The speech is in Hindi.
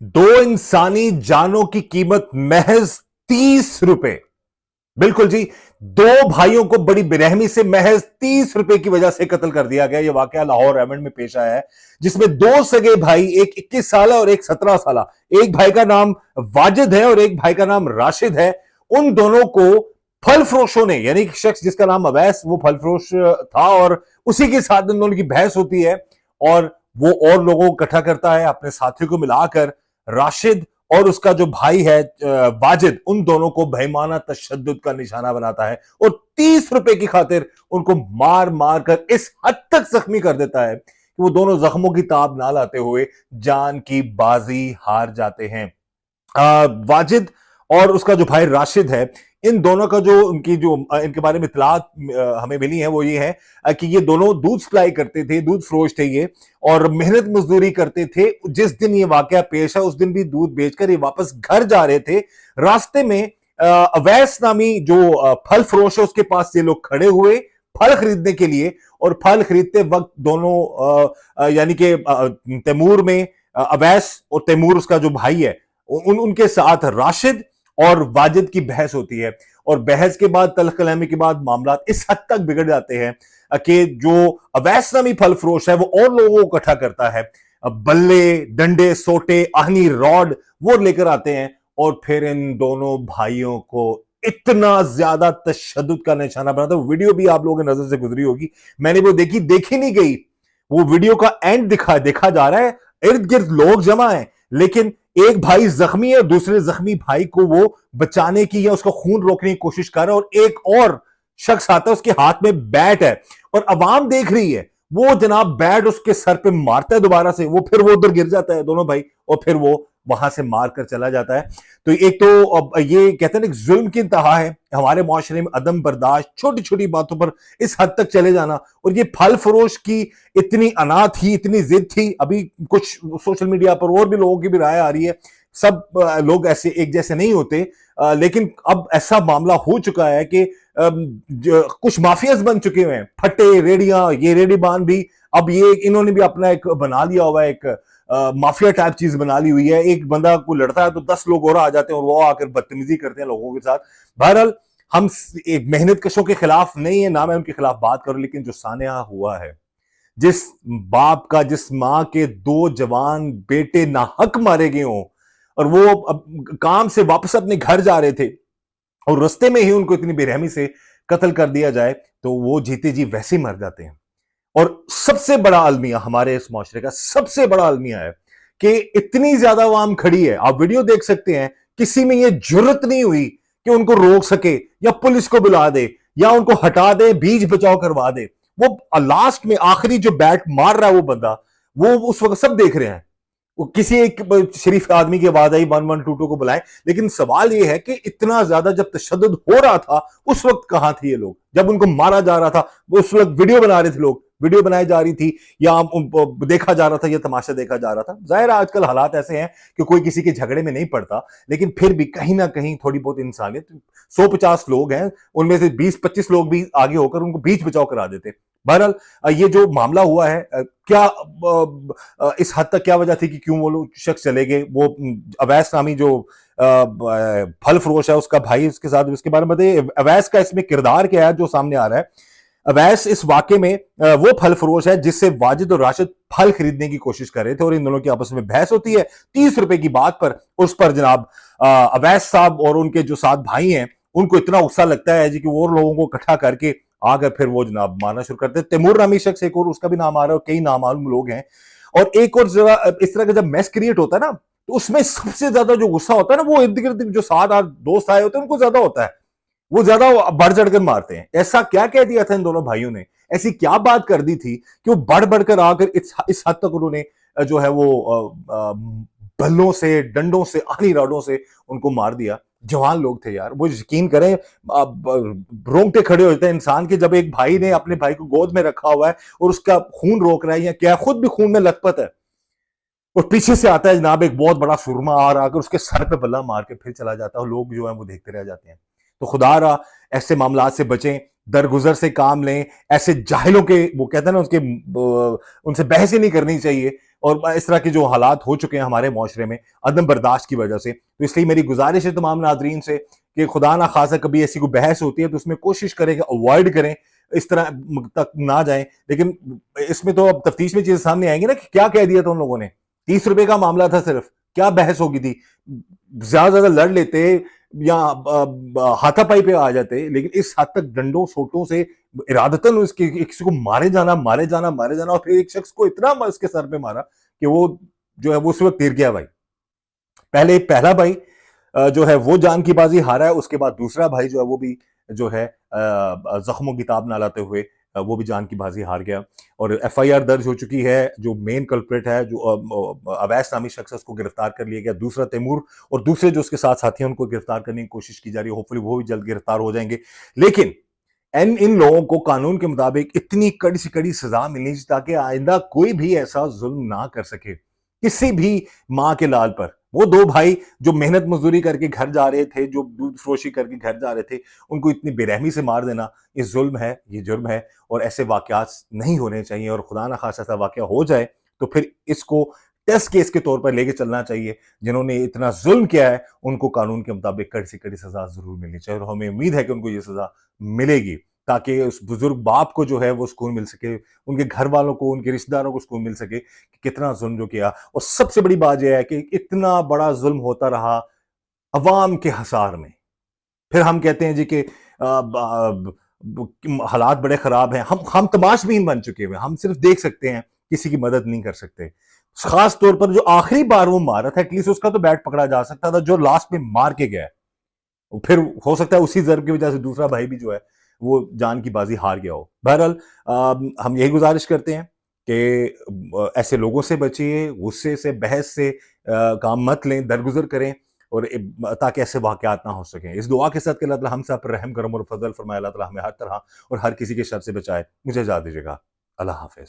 दो इंसानी जानों की कीमत महज 30 रुपए। बिल्कुल जी। दो भाइयों को बड़ी बेरहमी से महज 30 रुपए की वजह से कत्ल कर दिया गया। यह वाकया लाहौर रेमंड में पेश आया है, जिसमें दो सगे भाई, एक 21 साल और एक 17 साल, एक भाई का नाम वाजिद है और एक भाई का नाम राशिद है। उन दोनों को फल फरोशों ने, यानी कि शख्स जिसका नाम अवैस, वो फल फरोश था और उसी के साथ इन दोनों की बहस होती है और वो और लोगों को इकट्ठा करता है अपने साथियों को मिलाकर। राशिद और उसका जो भाई है वाजिद, उन दोनों को बेईमाना तशद्दुद का निशाना बनाता है और 30 रुपए की खातिर उनको मार मार कर इस हद तक जख्मी कर देता है कि वो दोनों जख्मों की ताब ना लाते हुए जान की बाजी हार जाते हैं। वाजिद और उसका जो भाई राशिद है, इन दोनों का जो इनके बारे में इतलात हमें मिली है वो ये है कि ये दोनों दूध सप्लाई करते थे, दूध फरोश थे ये, और मेहनत मजदूरी करते थे। जिस दिन ये वाकया पेश है उस दिन भी दूध बेचकर ये वापस घर जा रहे थे। रास्ते में अवैस नामी जो फल फरोश है उसके पास ये लोग खड़े हुए फल खरीदने के लिए, और फल खरीदते वक्त दोनों यानी कि तैमूर में अवैस और तैमूर उसका जो भाई है, उनके साथ राशिद और वाजिद की बहस होती है। और बहस के बाद, तल्ख कलामी के बाद मामला इस हद तक बिगड़ जाते हैं कि जो अवैस नामी फल फरोश है वो और लोगों को इकट्ठा करता है, बल्ले, डंडे, सोटे, आहनी, रॉड वो लेकर आते हैं और फिर इन दोनों भाइयों को इतना ज्यादा तशद्दुद का निशाना बनाता है। वीडियो भी आप लोगों की नजर से गुजरी होगी, मैंने वो देखी नहीं गई। वो वीडियो का एंड देखा जा रहा है, इर्द गिर्द लोग जमा है, लेकिन एक भाई जख्मी है, दूसरे जख्मी भाई को वो बचाने की या उसका खून रोकने की कोशिश कर रहा है, और एक और शख्स आता है, उसके हाथ में बैट है और अवाम देख रही है। वो जनाब बैट उसके सर पे मारता है दोबारा से, वो उधर गिर जाता है दोनों भाई, और फिर वो वहां से मारकर चला जाता है। तो एक तो अब ये कहते हैं ना, जुल्म की इंतहा है हमारे मुआशरे में, अदम बर्दाश्त, छोटी छोटी बातों पर इस हद तक चले जाना। और ये फल फरोश की इतनी अना थी, इतनी जिद थी। अभी कुछ सोशल मीडिया पर और भी लोगों की भी राय आ रही है, सब लोग ऐसे एक जैसे नहीं होते, लेकिन अब ऐसा मामला हो चुका है कि कुछ माफियाज बन चुके हुए हैं, फटे रेडियां, ये रेडीबान भी, अब ये इन्होंने भी अपना एक बना लिया हुआ है, एक माफिया टाइप चीज बना ली हुई है। एक बंदा को लड़ता है तो 10 लोग और आ जाते हैं और वो आकर बदतमीजी करते हैं लोगों के साथ। बहरहाल हम एक मेहनत कशों के खिलाफ नहीं है ना, मैं उनके खिलाफ बात करूं, लेकिन जो सानिया हुआ है, जिस बाप का, जिस मां के दो जवान बेटे नाहक मारे गए हों और वो अब काम से वापस अपने घर जा रहे थे और रास्ते में ही उनको इतनी बेरहमी से कत्ल कर दिया जाए, तो वो जीते जी वैसे ही मर जाते हैं। और सबसे बड़ा अलमिया, हमारे इस माशरे का सबसे बड़ा अलमिया है कि इतनी ज्यादा आवाम खड़ी है, आप वीडियो देख सकते हैं, किसी में यह जुर्रत नहीं हुई कि उनको रोक सके या पुलिस को बुला दे या उनको हटा दे, बीच बचाव करवा दे। वो लास्ट में आखिरी जो बैट मार रहा है वो बंदा, वो उस वक्त सब देख रहे हैं, वो किसी एक शरीफ आदमी की आवाज आई 1122 को बुलाएं। लेकिन सवाल यह है कि इतना ज्यादा जब तशद्दुद हो रहा था उस वक्त कहां थे ये लोग, जब उनको मारा जा रहा था उस वक्त वीडियो बना रहे थे लोग, वीडियो बनाई जा रही थी या देखा जा रहा था, या तमाशा देखा जा रहा था। जाहिर है आजकल हालात ऐसे हैं कि कोई किसी के झगड़े में नहीं पड़ता, लेकिन फिर भी कहीं ना कहीं थोड़ी बहुत इंसानियत, 150 लोग हैं, उनमें से 20-25 लोग भी आगे होकर उनको बीच बचाव करा देते। बहरहाल ये जो मामला हुआ है, क्या इस हद तक क्या वजह थी कि क्यों वो लोग शख्स चले गए, वो अवैस नामी जो फल फरोश है उसका भाई, उसके साथ, उसके बारे में बताइए अवैस का इसमें किरदार क्या है जो सामने आ रहा है। अवैस इस वाकये में वो फल फरोश है जिससे वाजिद और राशिद फल खरीदने की कोशिश कर रहे थे और इन दोनों की आपस में बहस होती है 30 रुपए की बात पर। उस पर जनाब अवैस साहब और उनके जो सात भाई हैं उनको इतना गुस्सा लगता है जी कि वो लोगों को इकट्ठा करके आकर फिर वो जनाब मारना शुरू करते हैं। तैमूर नामी शख्स एक और, उसका भी नाम आ रहा है, और कई नामालूम लोग हैं। और एक और जरा इस तरह का जब मैस क्रिएट होता है ना, तो उसमें सबसे ज्यादा जो गुस्सा होता है ना, वो इर्द गिर्द जो 7-8 दोस्त आए होते हैं उनको ज्यादा होता है, वो ज्यादा बढ़ चढ़कर मारते हैं। ऐसा क्या कह दिया था इन दोनों भाइयों ने, ऐसी क्या बात कर दी थी कि वो बढ़ बढ़कर आकर इस हद तक उन्होंने जो है वो बल्लों से, डंडों से, आनी राडों से उनको मार दिया। जवान लोग थे यार, वो यकीन करें रोंगटे खड़े होते हैं इंसान के, जब एक भाई ने अपने भाई को गोद में रखा हुआ है और उसका खून रोक रहा है या क्या खुद भी खून में लथपथ है, और पीछे से आता है जनाब एक बहुत बड़ा सुरमा आ आकर उसके सर पे बल्ला मार के फिर चला जाता है, और लोग जो है वो देखते रह जाते हैं। तो खुदा रहा ऐसे मामला से बचें, दरगुजर से काम लें, ऐसे जाहिलों के वो कहते हैं ना उसके उनसे बहस ही नहीं करनी चाहिए। और इस तरह के जो हालात हो चुके हैं हमारे माशरे में अदम बर्दाश्त की वजह से, तो इसलिए मेरी गुजारिश है तमाम नाजरीन से कि खुदा ना खासा कभी ऐसी कोई बहस होती है तो उसमें कोशिश करें कि अवॉइड करें, इस तरह तक ना जाएं। लेकिन इसमें तो अब तफ्तीश में चीजें सामने आएंगी ना कि क्या कह दिया था उन लोगों ने। 30 रुपए का मामला था सिर्फ, क्या बहस होगी थी। ज्यादा ज्यादा लड़ लेते या हाथापाई पे आ जाते, लेकिन इस हद तक डंडों सोटों से इरादतन उसके किसी को मारे जाना मारे जाना मारे जाना, और फिर एक शख्स को इतना उसके सर पे मारा कि वो जो है वो उस वक्त तिर गया भाई। पहला भाई जो है वो जान की बाजी हारा है, उसके बाद दूसरा भाई जो है वो भी जो है जख्मों की ताब ना लाते हुए वो भी जान की बाजी हार गया। और एफआईआर दर्ज हो चुकी है। जो मेन कल्प्रेट है, जो अवैस नामी शख्स है, उसको गिरफ्तार कर लिया गया। दूसरा तैमूर और दूसरे जो उसके साथ साथी हैं उनको गिरफ्तार करने की कोशिश की जा रही है। होपफुली वो भी जल्द गिरफ्तार हो जाएंगे। लेकिन इन लोगों को कानून के मुताबिक इतनी कड़ी से कड़ी सजा मिलनी चाहिए ताकि आइंदा कोई भी ऐसा जुल्म ना कर सके किसी भी माँ के लाल पर। वो दो भाई जो मेहनत मजदूरी करके घर जा रहे थे, जो दूध फरोशी करके घर जा रहे थे, उनको इतनी बेरहमी से मार देना ये जुल्म है, ये जुर्म है। और ऐसे वाकयात नहीं होने चाहिए। और खुदा ना खासा ऐसा वाकया हो जाए तो फिर इसको टेस्ट केस के तौर पर लेके चलना चाहिए। जिन्होंने इतना जुल्म किया है उनको कानून के मुताबिक कड़ी से कड़ी सजा जरूर मिलनी चाहिए, और हमें उम्मीद है कि उनको ये सजा मिलेगी, ताकि उस बुजुर्ग बाप को जो है वो सुकून मिल सके, उनके घर वालों को, उनके रिश्तेदारों को सुकून मिल सके कि कितना जुल्म जो किया। और सबसे बड़ी बात यह है कि इतना बड़ा जुल्म होता रहा अवाम के हसार में। फिर हम कहते हैं जी कि हालात बड़े खराब हैं। हम तमाशबीन बन चुके हुए, हम सिर्फ देख सकते हैं, किसी की मदद नहीं कर सकते। खास तौर पर जो आखिरी बार वो मारा था, एटलीस्ट उसका तो बैट पकड़ा जा सकता था। जो लास्ट में मार के गया, फिर हो सकता है उसी जर्ब की वजह से दूसरा भाई भी जो है वो जान की बाजी हार गया हो। बहरहाल हम यही गुजारिश करते हैं कि ऐसे लोगों से बचिए, गुस्से से, बहस से काम मत लें, दरगुजर करें, और ताकि ऐसे वाकयात ना हो सकें। इस दुआ के साथ कि अल्लाह ताला हम सब पर रहम करम और फजल फरमाए, अल्लाह ताला हमें हर तरह और हर किसी के शर से बचाए। मुझे इजाजत दीजिएगा। अल्लाह हाफिज।